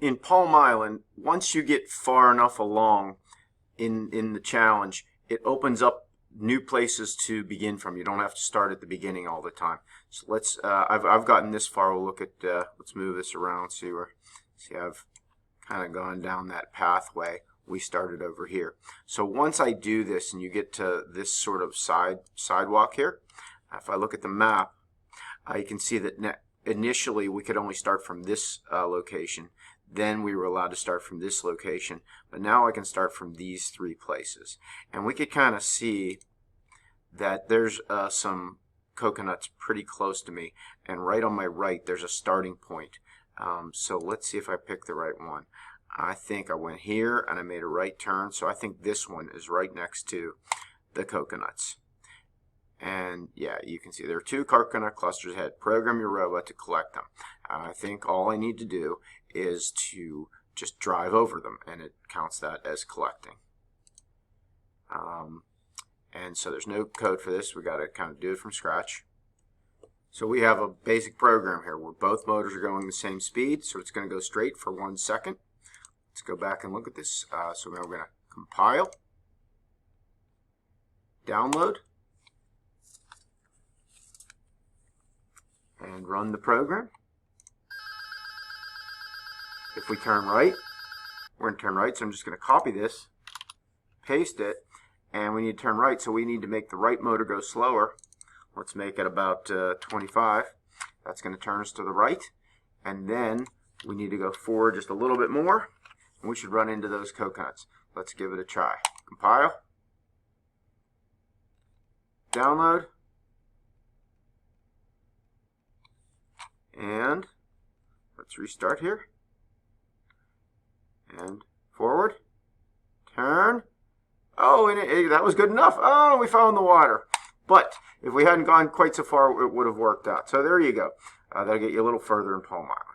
in Palm Island, once you get far enough along in the challenge, it opens up new places to begin from. You don't have to start at the beginning all the time. So let's. I've gotten this far. We'll look at. Let's move this around. See I've kind of gone down that pathway. We started over here. So once I do this, and you get to this sort of sidewalk here, if I look at the map, you can see that initially we could only start from this location. Then we were allowed to start from this location, but now I can start from these three places. And we could kind of see that there's some coconuts pretty close to me, and right on my right there's a starting point. So let's see if I pick the right one. I think I went here and I made a right turn, so I think this one is right next to the coconuts. And yeah, you can see there are 2 coconut clusters ahead. Program your robot to collect them. I think all I need to do is to just drive over them, and it counts that as collecting. And so there's no code for this. We got to kind of do it from scratch. So we have a basic program here where both motors are going the same speed, so it's going to go straight for 1 second. Let's go back and look at this. So now we're going to compile, download, and run the program. If we turn right, we're going to turn right, so I'm just going to copy this, paste it, and we need to turn right, so we need to make the right motor go slower. Let's make it about 25. That's going to turn us to the right, and then we need to go forward just a little bit more, and we should run into those coconuts. Let's give it a try. Compile, download, and let's restart here. And forward, turn. Oh, and that was good enough. Oh, we fell in the water. But if we hadn't gone quite so far, it would have worked out. So there you go. That'll get you a little further in Palm Island.